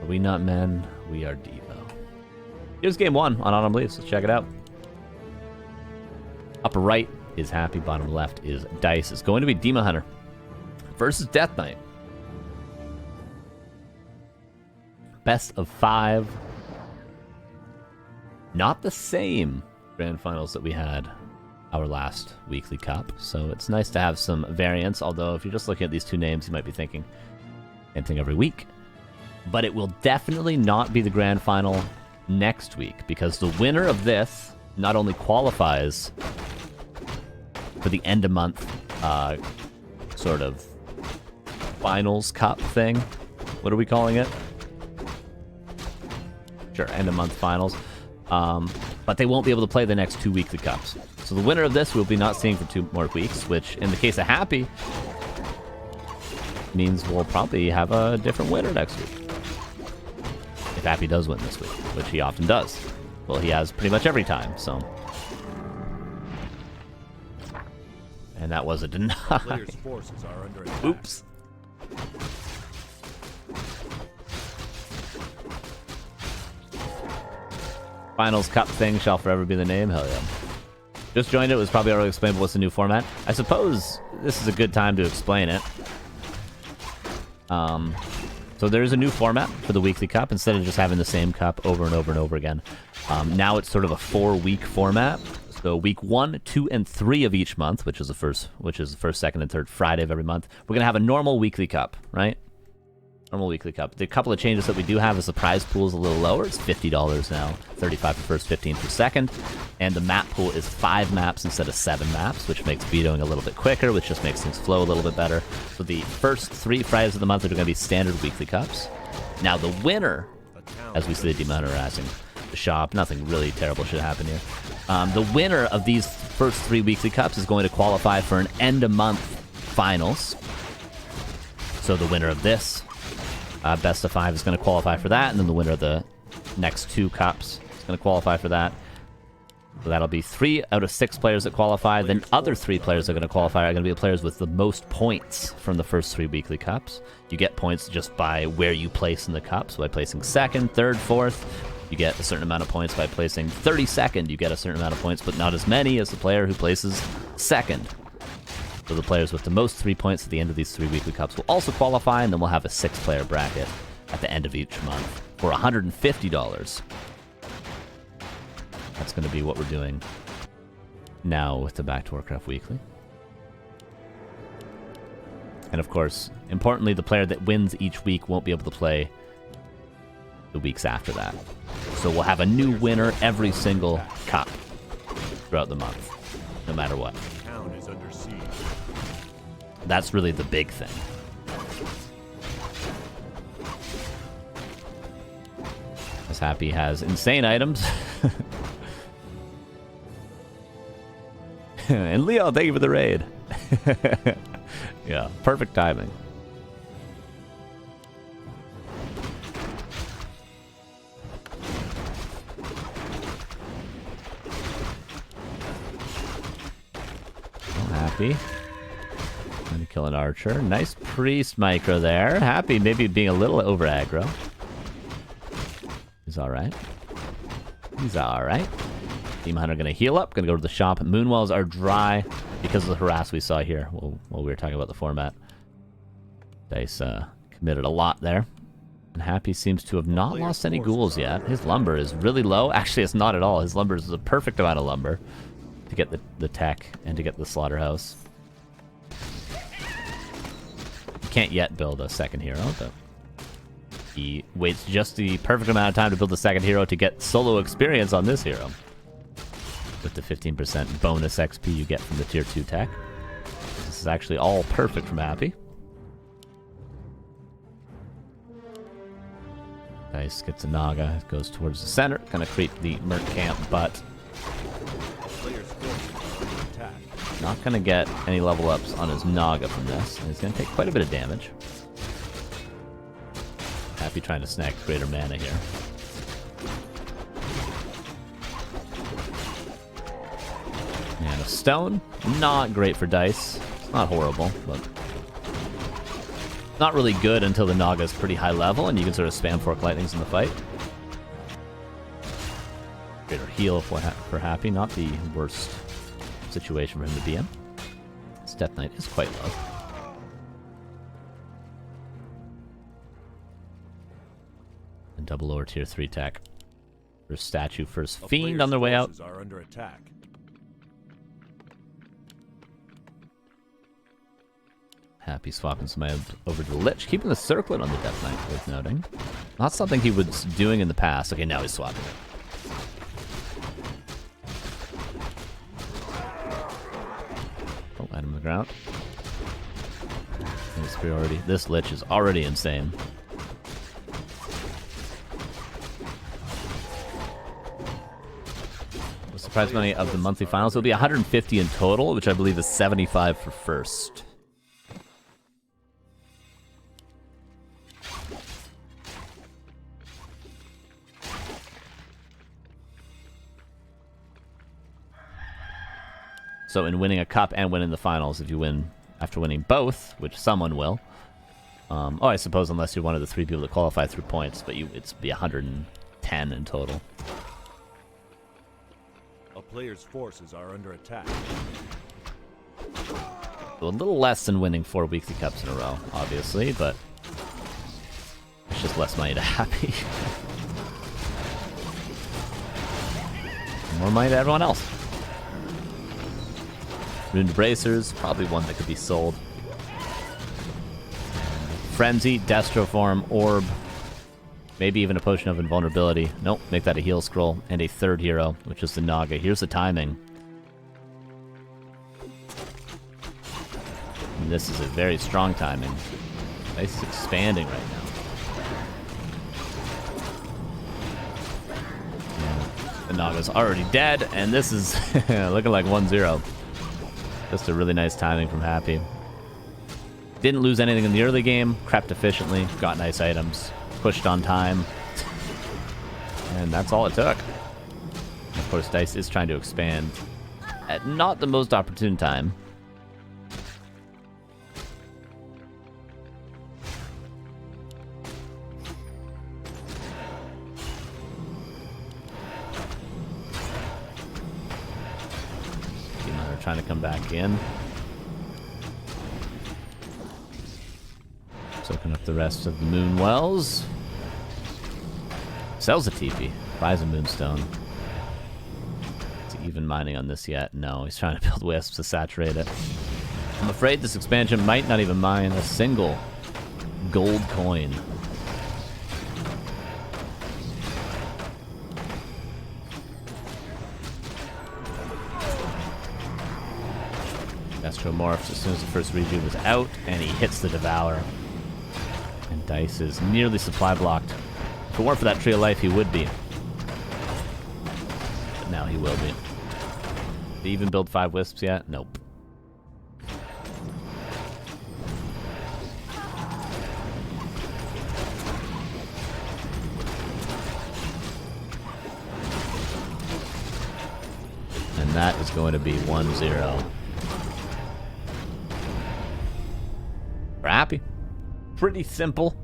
Are we not men? We are Devo. Here's game 1 on Autumn Leaves. Let's check it out. Upper right is Happy. Bottom left is Dice. It's going to be Demon Hunter versus Death Knight. Best of 5. Not the same grand finals that we had our last weekly cup, so it's nice to have some variance, although if you're just looking at these two names, you might be thinking same thing every week. But it will definitely not be the grand final next week, because the winner of this not only qualifies for the end of month sort of finals cup thing. What are we calling it? Sure, end of month finals. But they won't be able to play the next 2 weekly cups. So the winner of this we'll be not seeing for 2 more weeks, which in the case of Happy means we'll probably have a different winner next week. If Happy does win this week, which he often does. Well, he has pretty much every time, so. And that was a deny. Oops. Finals Cup thing shall forever be the name. Hell yeah. Just joined it. Was probably already explained what's the new format. I suppose this is a good time to explain it. So there's a new format for the weekly cup instead of just having the same cup over and over and over again. Now it's sort of a 4-week format. So week 1, 2, and 3 of each month, which is the first, second, and third Friday of every month, we're gonna have a normal weekly cup, right? Normal weekly cup. The couple of changes that we do have is the prize pool is a little lower. It's $50 now, 35 for first, 15 for second, and the map pool is 5 maps instead of 7 maps, which makes vetoing a little bit quicker, which just makes things flow a little bit better. So the first 3 Fridays of the month are going to be standard weekly cups. Now the winner, as we see the Demon Hunter asking the shop, nothing really terrible should happen here. The winner of these first 3 weekly cups is going to qualify for an end of month finals. So the winner of this. Best of 5 is going to qualify for that, and then the winner of the next 2 cups is going to qualify for that. So that'll be 3 out of 6 players that qualify. Then other 3 players that are going to qualify are going to be the players with the most points from the first 3 weekly cups. You get points just by where you place in the cup. So by placing 2nd, 3rd, 4th, you get a certain amount of points. By placing 32nd, you get a certain amount of points, but not as many as the player who places 2nd. So the players with the most 3 points at the end of these 3 weekly cups will also qualify, and then we'll have a 6-player bracket at the end of each month for $150. That's going to be what we're doing now with the Back to Warcraft Weekly. And of course, importantly, the player that wins each week won't be able to play the weeks after that. So we'll have a new winner every single cup throughout the month, no matter what. That's really the big thing. As Happy has insane items. And Leo, thank you for the raid. Yeah, perfect timing. Happy. Gonna kill an archer. Nice priest micro there. Happy maybe being a little over aggro. He's alright. He's alright. Demon Hunter gonna heal up. Gonna go to the shop. Moonwells are dry because of the harass we saw here while we were talking about the format. Dice committed a lot there. And Happy seems to have not lost any ghouls yet. His lumber is really low. Actually, it's not at all. His lumber is the perfect amount of lumber to get the tech and to get the slaughterhouse. Can't yet build a second hero, but he waits just the perfect amount of time to build a second hero to get solo experience on this hero. With the 15% bonus XP you get from the tier 2 tech. This is actually all perfect from Happy. Dice gets a Naga, goes towards the center, gonna creep the Merc camp, but not gonna get any level ups on his Naga from this. And he's gonna take quite a bit of damage. Happy trying to snag greater mana here. And a stone, not great for Dice. It's not horrible, but Not really good until the Naga's pretty high level, and you can sort of spam Fork Lightnings in the fight. Greater heal for Happy, not the worst situation for him to be in. His Death Knight is quite low. And double lower tier 3 tech. First statue, first fiend on their way out. Are under attack. Happy swapping somebody over to the Lich, keeping the circlet on the Death Knight, worth noting. Not something he was doing in the past. Okay, now he's swapping it. Oh, item on the ground. Superiority. This Lich is already insane. The prize money of the monthly finals will be 150 in total, which I believe is 75 for first. So in winning a cup and winning the finals, if you win after winning both, which someone will, I suppose unless you're one of the 3 people that qualify through points, but it's be 110 in total. A player's forces are under attack. So a little less than winning 4 weekly cups in a row, obviously, but it's just less money to Happy. More money to everyone else. Runed Bracers, probably one that could be sold. Frenzy, Destroform, Orb, maybe even a Potion of Invulnerability. Nope, make that a heal scroll. And a third hero, which is the Naga. Here's the timing. And this is a very strong timing. Dice is expanding right now. Yeah, the Naga's already dead, and this is looking like 1-0. Just a really nice timing from Happy. Didn't lose anything in the early game, crept efficiently, got nice items, pushed on time, and that's all it took. And of course, Dise is trying to expand at not the most opportune time. Trying to come back in. Soaking up the rest of the Moon Wells. Sells a TP. Buys a Moonstone. Is he even mining on this yet? No, he's trying to build Wisps to saturate it. I'm afraid this expansion might not even mine a single gold coin. Morphs as soon as the first rejuve was out, and he hits the Devour. And Dise is nearly supply blocked. If it weren't for that Tree of Life, he would be. But now he will be. Did he even build 5 Wisps yet? Nope. And that is going to be 1-0. We're happy. Pretty simple,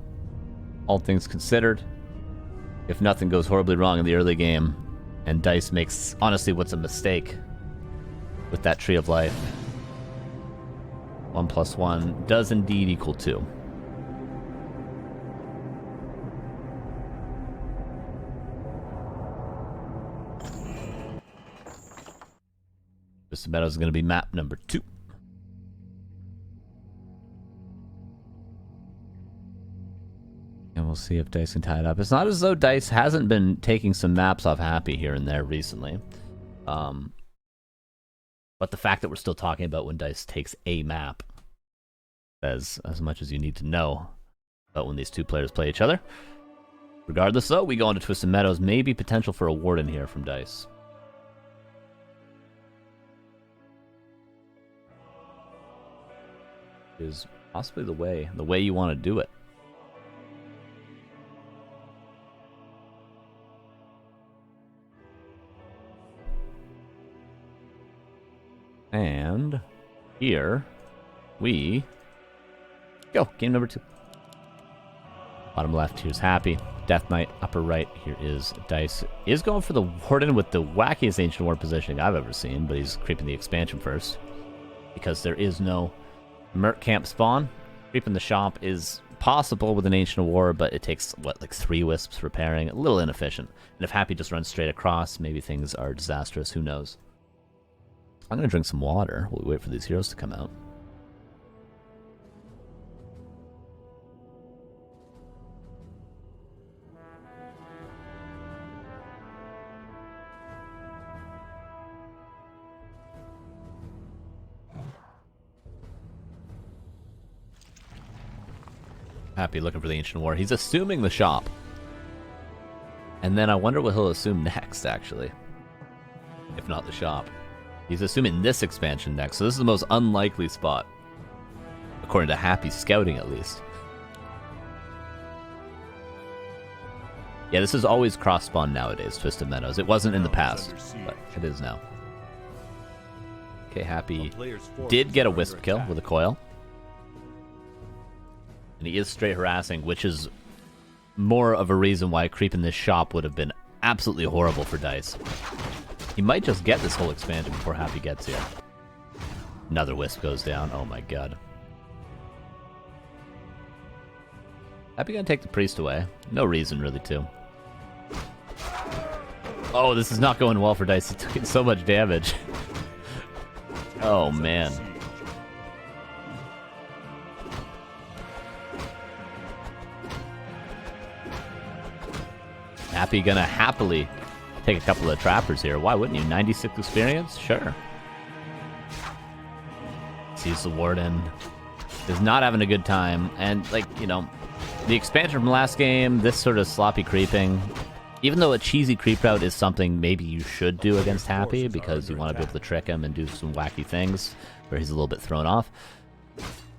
all things considered. If nothing goes horribly wrong in the early game, and Dise makes, honestly, what's a mistake with that Tree of Life. 1 + 1 does indeed equal 2. This Meadows is going to be map number 2. And we'll see if Dise can tie it up. It's not as though Dise hasn't been taking some maps off Happy here and there recently. But the fact that we're still talking about when Dise takes a map says as much as you need to know about when these two players play each other. Regardless, though, we go into Twisted Meadows. Maybe potential for a Warden here from Dise. Is possibly the way you want to do it. And here we go. Game number 2. Bottom left, here's Happy. Death Knight, upper right, here is Dise. He is going for the Warden with the wackiest Ancient War positioning I've ever seen, but he's creeping the expansion first. Because there is no Merc Camp spawn. Creeping the shop is possible with an Ancient War, but it takes, what, like 3 Wisps repairing? A little inefficient. And if Happy just runs straight across, maybe things are disastrous, who knows. I'm going to drink some water while we wait for these heroes to come out. Happy looking for the Ancient War. He's assuming the shop. And then I wonder what he'll assume next, actually. If not the shop. He's assuming this expansion next, so this is the most unlikely spot. According to Happy scouting, at least. Yeah, this is always cross-spawn nowadays, Twisted Meadows. It wasn't in the past, but it is now. Okay, Happy did get a Wisp kill with a coil. And he is straight harassing, which is more of a reason why creeping this shop would have been absolutely horrible for Dise. He might just get this whole expansion before Happy gets here. Another Wisp goes down. Oh my god. Happy gonna take the Priest away. No reason really to. Oh, this is not going well for Dise. He took so much damage. Oh man. Happy gonna happily take a couple of trappers here. Why wouldn't you? 96 experience? Sure. Sees the Warden. Is not having a good time. And, like, you know, the expansion from last game, this sort of sloppy creeping, even though a cheesy creep route is something maybe you should do against Happy because you want to be able to trick him and do some wacky things where he's a little bit thrown off,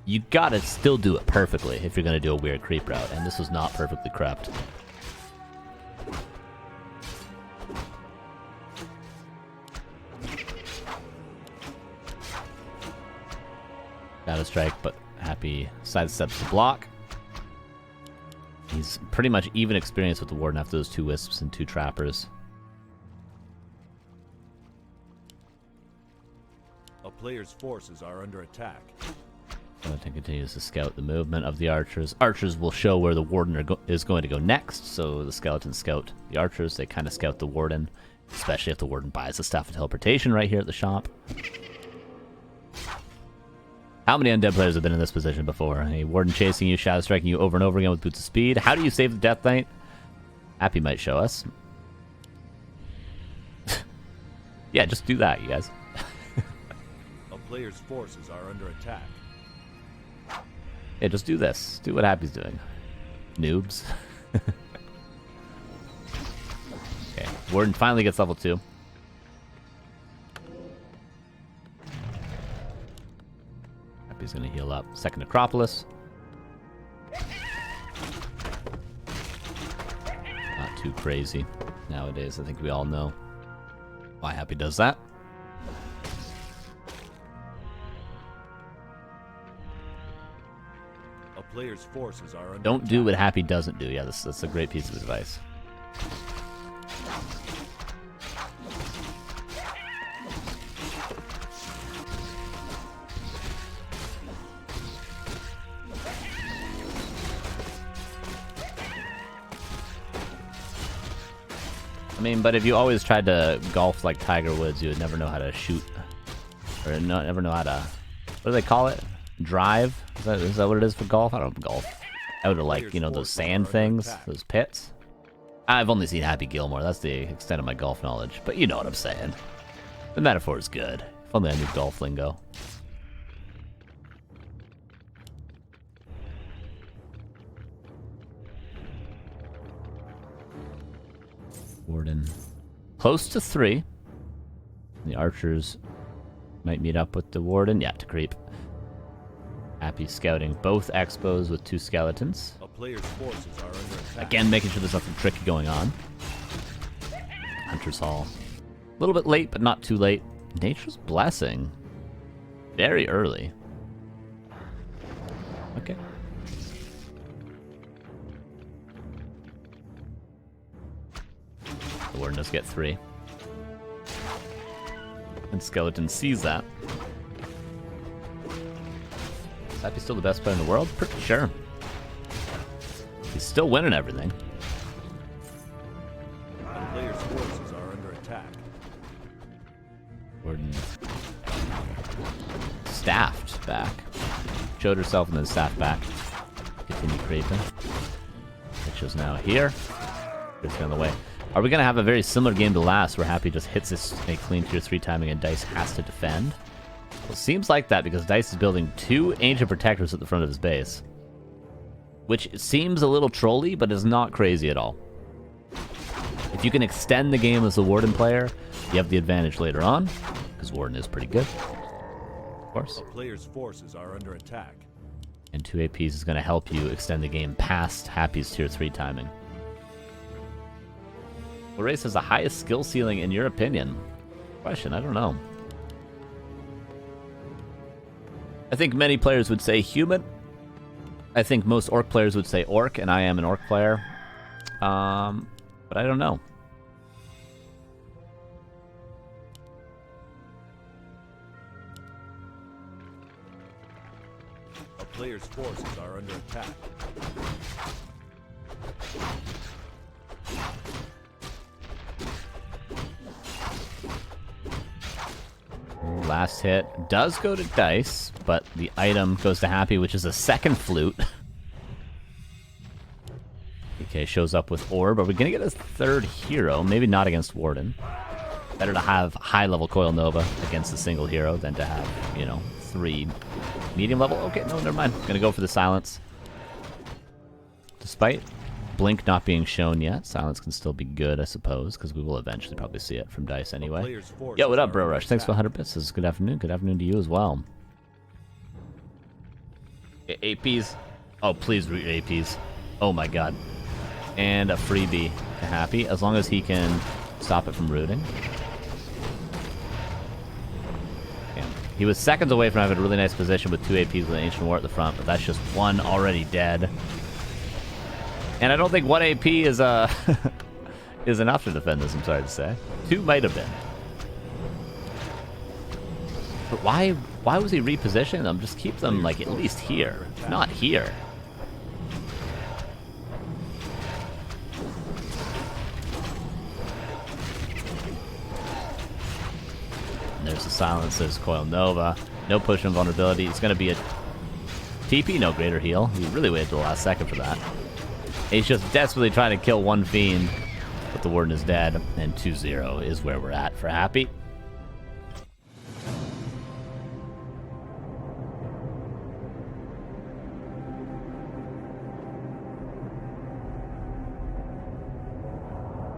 you gotta still do it perfectly if you're gonna do a weird creep route, and this was not perfectly crept. Shadow Strike, but Happy sidesteps the block. He's pretty much even experienced with the Warden after those 2 Wisps and 2 Trappers. A player's forces are under attack. Skeleton continues to scout the movement of the archers. Archers will show where the Warden is going to go next, so the Skeletons scout the archers. They kind of scout the Warden, especially if the Warden buys the Staff of Teleportation right here at the shop. How many undead players have been in this position before? A Warden chasing you, shadow striking you over and over again with Boots of Speed. How do you save the Death Knight? Happy might show us. Yeah, just do that, you guys. A player's forces are under attack. Yeah, just do this. Do what Happy's doing. Noobs. Okay, Warden finally gets level 2. He's going to heal up. Second Necropolis. Not too crazy nowadays. I think we all know why Happy does that. A player's forces are under Don't attack. do what Happy doesn't do. Yeah, that's a great piece of advice. I mean, but if you always tried to golf like Tiger Woods, you would never know how to shoot. Or never know how to... What do they call it? Drive? Is that what it is for golf? I don't golf. Out of, like, you know, those sand things? Those pits? I've only seen Happy Gilmore. That's the extent of my golf knowledge. But you know what I'm saying. The metaphor is good. If only I knew golf lingo. Warden close to 3. The archers might meet up with the Warden. Yeah, to creep. Happy scouting both expos with 2 skeletons. A player's forces are under attack. Again, making sure there's nothing tricky going on. Hunter's Hall. A little bit late, but not too late. Nature's Blessing. Very early. Okay. The Warden does get 3. And Skeleton sees that. Is Happy still the best player in the world? Pretty sure. He's still winning everything. The player's forces are under attack. Warden staffed back. Showed herself and then staffed back. Continue creeping. Which is now here. It's on the way. Are we going to have a very similar game to last where Happy just hits this a clean tier 3 timing and Dise has to defend? Well, it seems like that because Dise is building 2 Ancient Protectors at the front of his base. Which seems a little trolly, but is not crazy at all. If you can extend the game as a Warden player, you have the advantage later on, because Warden is pretty good, of course. The player's forces are under attack. And 2 APs is going to help you extend the game past Happy's tier 3 timing. What race has the highest skill ceiling in your opinion? Question, I don't know. I think many players would say human. I think most orc players would say orc, and I am an orc player. But I don't know. A player's forces are under attack. Last hit does go to Dise, but the item goes to Happy, which is a second flute. DK shows up with Orb. Are we going to get a third hero? Maybe not against Warden. Better to have high-level Coil Nova against a single hero than to have, you know, 3 medium level. Okay, no, never mind. Going to go for the Silence. Despite Blink not being shown yet, Silence can still be good, I suppose, because we will eventually probably see it from Dise anyway. Yo, what up, Bro Rush? Thanks for 100 bits. This is good afternoon. Good afternoon to you as well. APs. Oh, please root APs. Oh my god. And a freebie to Happy, as long as he can stop it from rooting. Okay. He was seconds away from having a really nice position with 2 APs with an Ancient War at the front, but that's just 1 already dead. And I don't think 1 AP is is enough to defend this, I'm sorry to say. 2 might have been. But why was he repositioning them? Just keep them, like, at least here. Not here. And there's the Silence, there's Coil Nova. No push and vulnerability. It's going to be a TP, no greater heal. He really waited till the last second for that. He's just desperately trying to kill 1 Fiend, but the Warden is dead, and 2-0 is where we're at for Happy.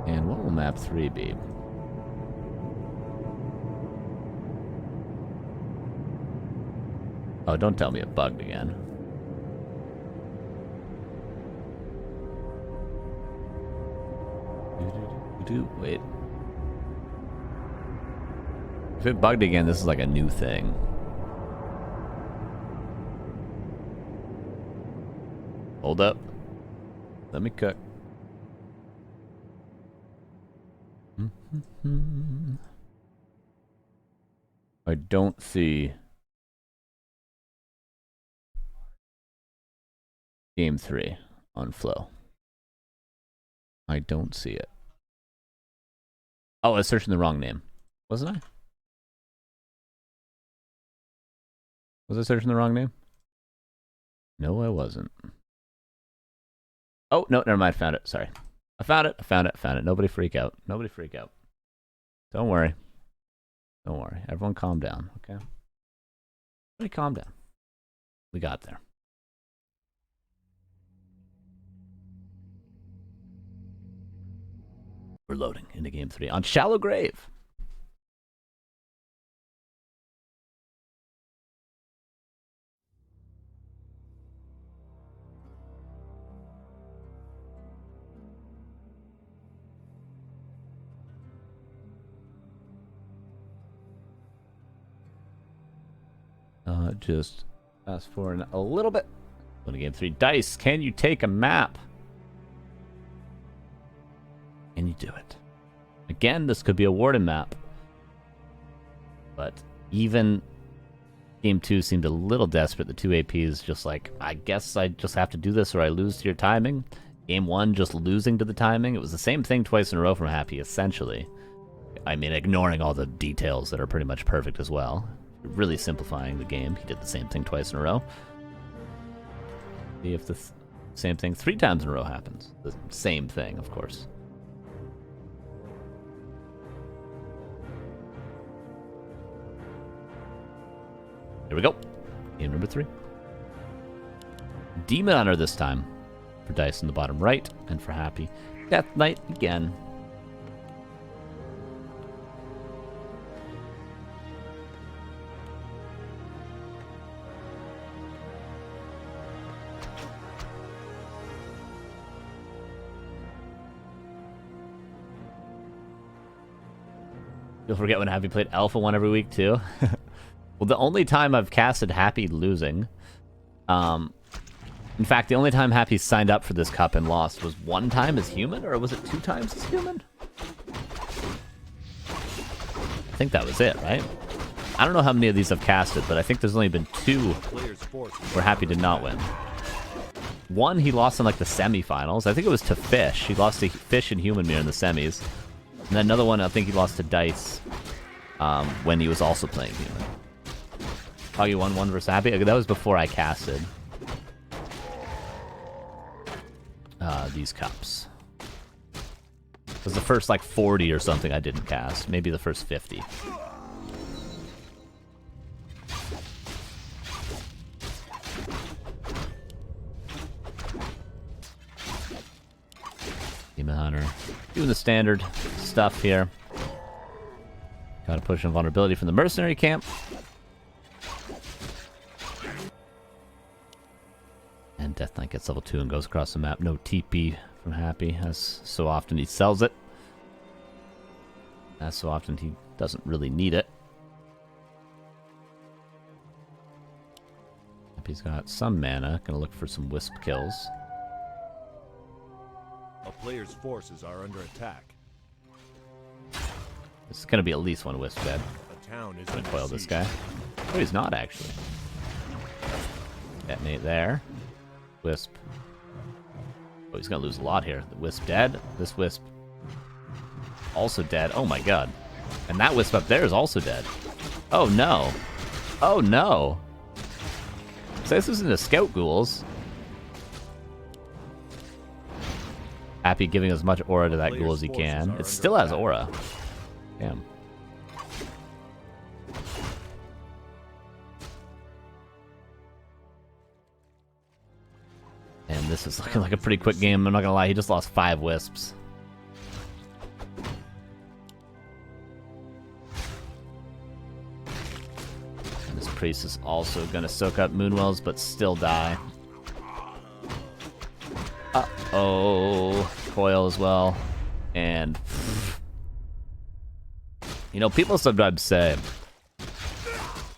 And what will map 3 be? Oh, don't tell me it bugged again. Wait. If it bugged again, this is like a new thing. Hold up. Let me cook. I don't see Game 3 on Flow. I don't see it. Oh, I was searching the wrong name. Wasn't I? Was I searching the wrong name? No, I wasn't. Oh, no, never mind. Found it. Sorry. I found it. I found it. I found it. Nobody freak out. Nobody freak out. Don't worry. Don't worry. Everyone calm down, okay? Everybody calm down. We got there. We're loading into Game 3 on Shallow Grave. Just fast forward a little bit. Go to Game 3. Dise, can you take a map? Can you do it? Again, this could be a Warden map. But even Game 2 seemed a little desperate. The two APs just like, I guess I just have to do this or I lose to your timing. Game 1 just losing to the timing. It was the same thing twice in a row from Happy, essentially. I mean, ignoring all the details that are pretty much perfect as well. Really simplifying the game. He did the same thing twice in a row. See if the same thing 3 times in a row happens. The same thing, of course. Here we go. Game number 3. Demon Hunter this time. For Dice in the bottom right. And for Happy, Death Knight again. You'll forget when Happy played Alpha 1 every week, too. Well, the only time I've casted Happy losing... in fact, the only time Happy signed up for this cup and lost was 1 time as human? Or was it 2 times as human? I think that was it, right? I don't know how many of these I've casted, but I think there's only been 2 where Happy did not win. 1, he lost in, like, the semifinals. I think it was to Fish. He lost to Fish and Human Mirror in the semis. And then another one, I think he lost to Dice when he was also playing Human. Oh, you won 1 versus Happy? Okay, that was before I casted these cups. It was the first, like, 40 or something I didn't cast. Maybe the first 50. Demon Hunter. Doing the standard stuff here. Gotta push invulnerability from the mercenary camp. And Death Knight gets level 2 and goes across the map. No TP from Happy, as so often he sells it. As so often he doesn't really need it. Happy's got some mana. Gonna look for some Wisp kills. A player's forces are under attack. This is gonna be at least 1 Wisp dead. A town is Gonna under coil this siege. guy. Oh, he's not actually. Detonate there. Wisp. Oh, he's gonna lose a lot here. The Wisp dead. This Wisp also dead. Oh my god. And that Wisp up there is also dead. Oh no. Oh no. So this isn't a Scout Ghouls. Happy giving as much aura to that ghoul as he can. It still has aura. Damn. And this is looking like a pretty quick game. I'm not gonna lie, he just lost 5 Wisps. And this priest is also gonna soak up Moonwells, but still die. Uh-oh. Coil as well. And... you know, people sometimes say,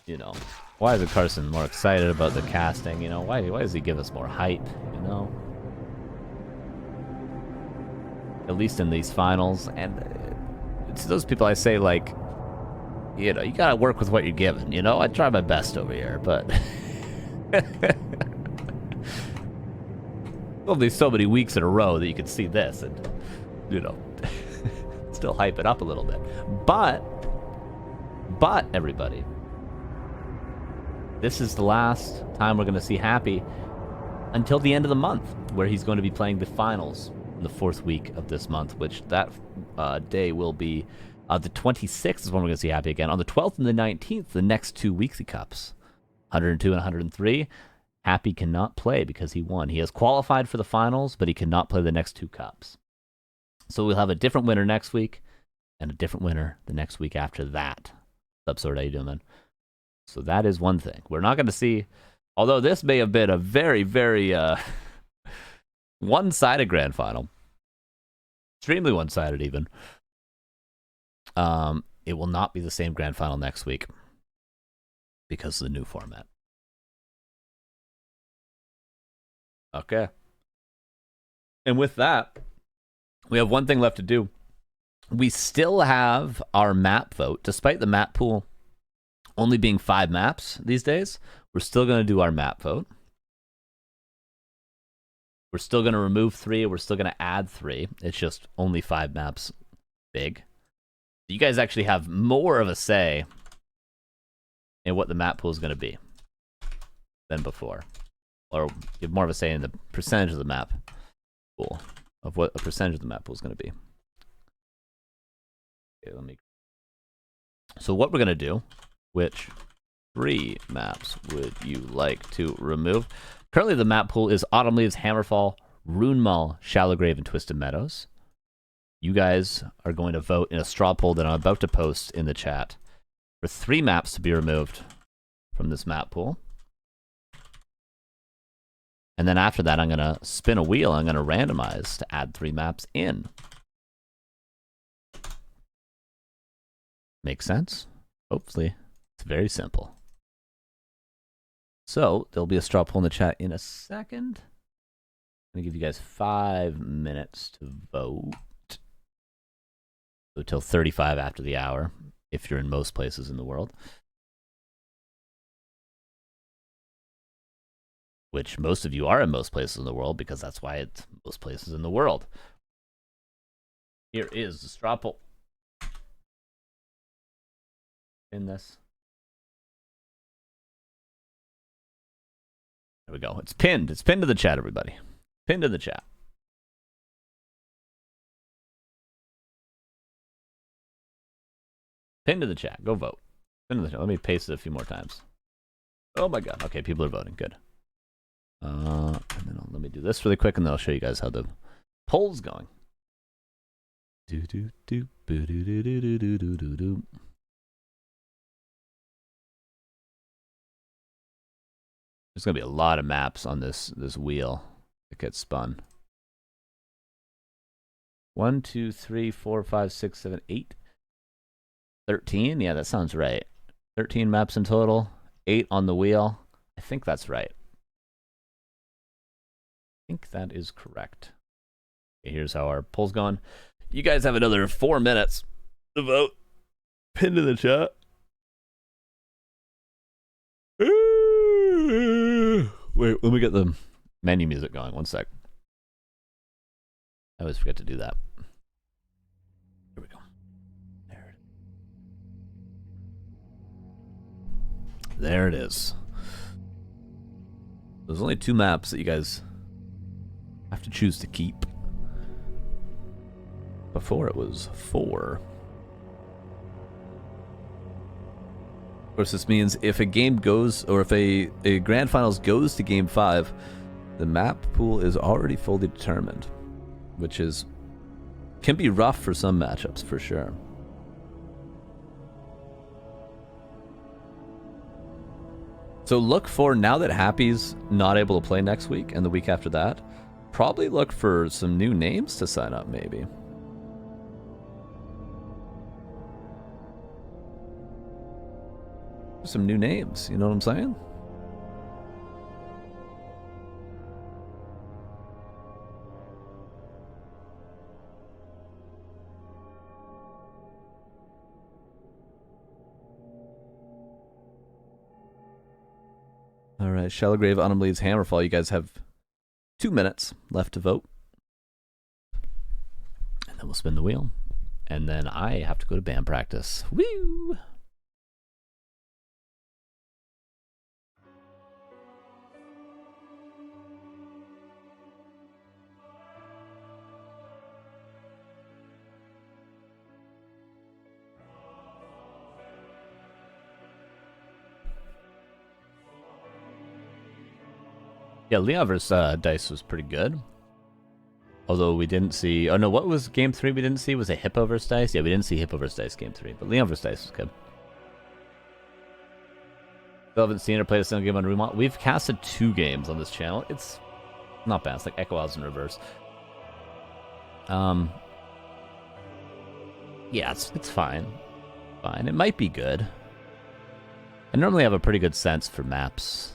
you know, why isn't Carson more excited about the casting? You know, why does he give us more hype? You know? At least in these finals. And it's those people I say, like, you know, you gotta work with what you're given. You know, I try my best over here, but... only so many weeks in a row that you can see this and, you know, still hype it up a little bit. But, everybody, this is the last time we're going to see Happy until the end of the month, where he's going to be playing the finals in the 4th week of this month, which that day will be the 26th is when we're going to see Happy again. On the 12th and the 19th, the next 2 weekly cups, 102 and 103. Happy cannot play because he won. He has qualified for the finals, but he cannot play the next 2 cups. So we'll have a different winner next week, and a different winner the next week after that. Subsword, how you doing, man? So that is one thing. We're not going to see, although this may have been a very, very one-sided grand final. Extremely one-sided, even. It will not be the same grand final next week because of the new format. Okay. And with that, we have one thing left to do. we still have our map vote, despite the map pool only being 5 maps these days. We're still going to do our map vote. We're still going to remove 3. We're still going to add 3. It's just only 5 maps big. You guys actually have more of a say in what the map pool is going to be than before. Or you have more of a say in the percentage of the map pool, of what a percentage of the map pool is going to be. Okay, So what we're going to do, which 3 maps would you like to remove? Currently the map pool is Autumn Leaves, Hammerfall, Runemaul, Shallowgrave, and Twisted Meadows. You guys are going to vote in a straw poll that I'm about to post in the chat for 3 maps to be removed from this map pool. And then after that, I'm going to spin a wheel. I'm going to randomize to add 3 maps in. Makes sense? Hopefully. It's very simple. So, there'll be a straw poll in the chat in a second. I'm going to give you guys 5 minutes to vote. So, till 35 after the hour, if you're in most places in the world. Which most of you are in most places in the world, because that's why it's most places in the world. Here is the straw poll. In this. There we go. It's pinned. It's pinned to the chat, everybody. Pinned to the chat. Pinned to the chat. Go vote. Pinned to the chat. Let me paste it a few more times. Oh my god. Okay, people are voting. Good. And then let me do this really quick, and then I'll show you guys how the poll's going. Do do do do do do do do do do do. There's gonna be a lot of maps on this wheel that gets spun. 1, 2, 3, 4, 5, 6, 7, 8. 13? Yeah, that sounds right. 13 maps in total. 8 on the wheel. I think that's right. I think that is correct. Okay, here's how our poll's going. You guys have another 4 minutes to vote. Pin to the chat. Wait, let me get the menu music going. 1 sec. I always forget to do that. Here we go. There it is. There's only 2 maps that you guys have to choose to keep. Before it was 4. Of course, this means if a game goes, or if a Grand Finals goes to Game 5, the map pool is already fully determined, which can be rough for some matchups, for sure. So look for, now that Happy's not able to play next week and the week after that, probably look for some new names to sign up, maybe. Some new names, you know what I'm saying? All right, Shallowgrave, Autumn Leaves, Hammerfall. You guys have 2 minutes left to vote. And then we'll spin the wheel. And then I have to go to band practice. Woo! Yeah, Leon versus Dise was pretty good. Although we didn't see... Oh no, what was Game 3 we didn't see? Was it Hippo versus Dise? Yeah, we didn't see Hippo versus Dise Game 3. But Leon versus Dise was good. Still haven't seen or played a single game on Runemaul. We've casted 2 games on this channel. It's not bad. It's like Echo Isles in reverse. Yeah, it's fine. Fine. It might be good. I normally have a pretty good sense for maps.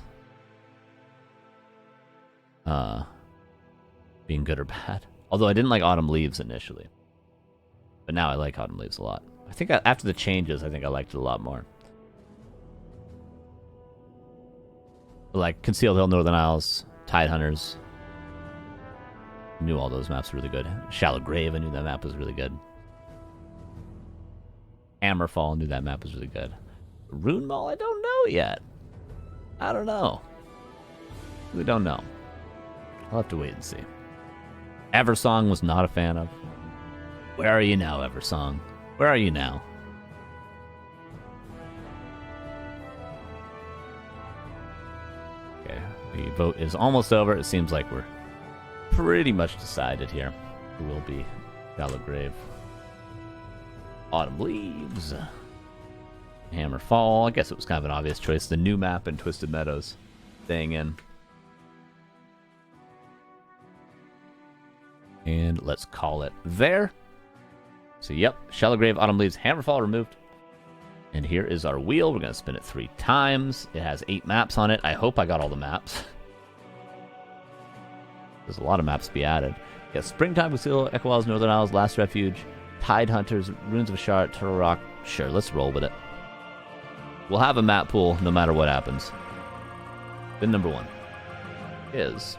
Being good or bad. Although I didn't like Autumn Leaves initially. But now I like Autumn Leaves a lot. I think after the changes, I think I liked it a lot more. Like Concealed Hill, Northern Isles, Tide Hunters. I knew all those maps were really good. Shallow Grave, I knew that map was really good. Hammerfall, I knew that map was really good. Rune Mall, I don't know yet. I don't know. We don't know. I'll have to wait and see. Eversong was not a fan of. Where are you now, Eversong? Where are you now? Okay, the vote is almost over. It seems like we're pretty much decided here who will be Shallow Grave. Autumn Leaves. Hammerfall. I guess it was kind of an obvious choice. The new map in Twisted Meadows staying in. And let's call it there. So, yep. Shallow Grave, Autumn Leaves, Hammerfall removed. And here is our wheel. We're going to spin it 3 times. It has 8 maps on it. I hope I got all the maps. There's a lot of maps to be added. Yeah, Springtime, Conceal, Echo Isles, Northern Isles, Last Refuge, Tide Hunters, Ruins of Ashar, Turtle Rock. Sure, let's roll with it. We'll have a map pool no matter what happens. Spin number 1 is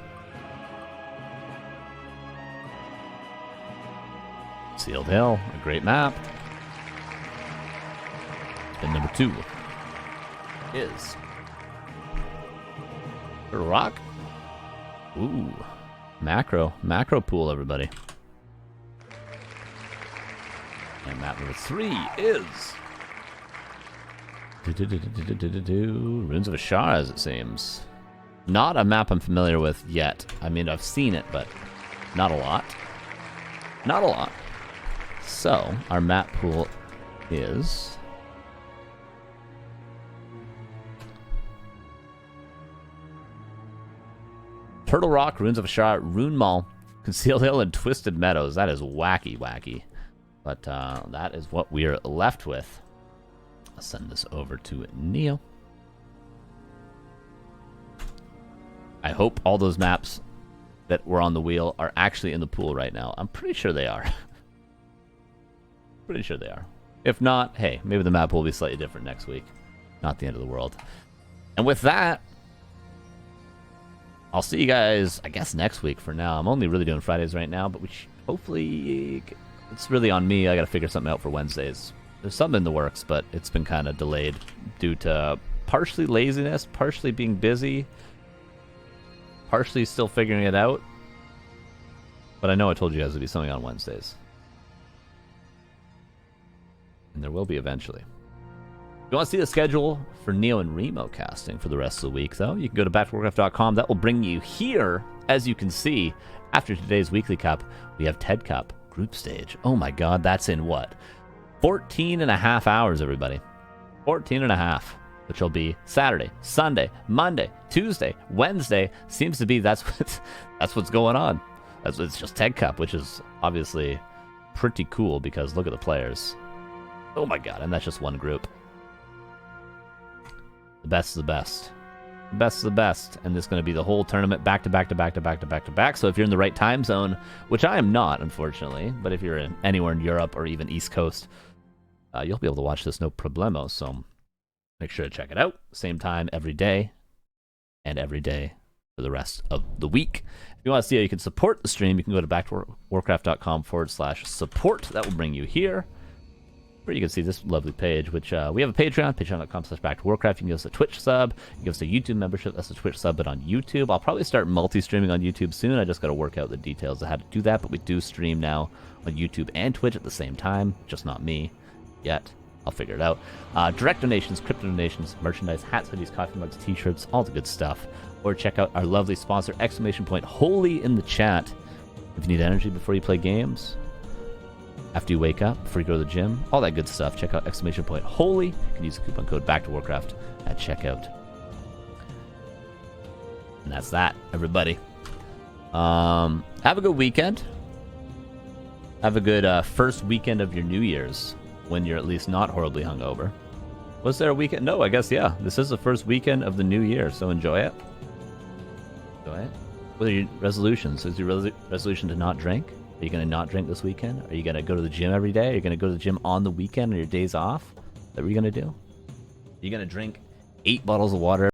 Sealed Hill, a great map. Spin number 2 is Turtle Rock. Ooh, macro pool, everybody. And map number 3 is Ruins of Ashar, as it seems. Not a map I'm familiar with yet. I mean, I've seen it, but not a lot. Not a lot. So, our map pool is Turtle Rock, Ruins of Ashar, Rune Mall, Concealed Hill, and Twisted Meadows. That is wacky. But that is what we're left with. I'll send this over to Neo. I hope all those maps that were on the wheel are actually in the pool right now. I'm pretty sure they are. Pretty sure they are. If not, hey, maybe the map will be slightly different next week. Not the end of the world. And with that, I'll see you guys, I guess, next week for now. I'm only really doing Fridays right now, but hopefully it's really on me. I got to figure something out for Wednesdays. There's something in the works, but it's been kind of delayed due to partially laziness, partially being busy, partially still figuring it out. But I know I told you guys there'd be something on Wednesdays. And there will be eventually. If you want to see the schedule for Neo and Remo casting for the rest of the week, though, you can go to backtowarcraft.com. That will bring you here. As you can see, after today's Weekly Cup, we have TED Cup Group Stage. Oh my god, that's in what? 14 and a half hours, everybody. 14 and a half, which will be Saturday, Sunday, Monday, Tuesday, Wednesday. Seems to be that's what's going on. It's just TED Cup, which is obviously pretty cool because look at the players. Oh my god, and that's just one group. The best is the best. The best is the best. And this is going to be the whole tournament back to back to back to back to back to back. So if you're in the right time zone, which I am not, unfortunately, but if you're anywhere in Europe or even East Coast, you'll be able to watch this no problemo. So make sure to check it out. Same time every day and every day for the rest of the week. If you want to see how you can support the stream, you can go to backtowarcraft.com/support. That will bring you here. Where you can see this lovely page, which we have a Patreon, patreon.com/backtowarcraft. You can give us a Twitch sub. You can give us a YouTube membership. That's a Twitch sub, but on YouTube. I'll probably start multi-streaming on YouTube soon. I just got to work out the details of how to do that, but we do stream now on YouTube and Twitch at the same time. Just not me yet. I'll figure it out. Direct donations, crypto donations, merchandise, hats, hoodies, coffee mugs, t-shirts, all the good stuff. Or check out our lovely sponsor, !Holy in the chat. If you need energy before you play games, after you wake up, before you go to the gym, all that good stuff, check out !Holy. You can use the coupon code BackToWarcraft at checkout. And that's that, everybody. Have a good weekend. Have a good first weekend of your New Year's, when you're at least not horribly hungover. Was there a weekend? No, I guess, yeah. This is the first weekend of the new year, so enjoy it. Enjoy it. What are your resolutions? Is your resolution to not drink? Are you gonna not drink this weekend? Are you gonna go to the gym every day? Are you gonna go to the gym on the weekend or your days off? What are you gonna do? Are you gonna drink 8 bottles of water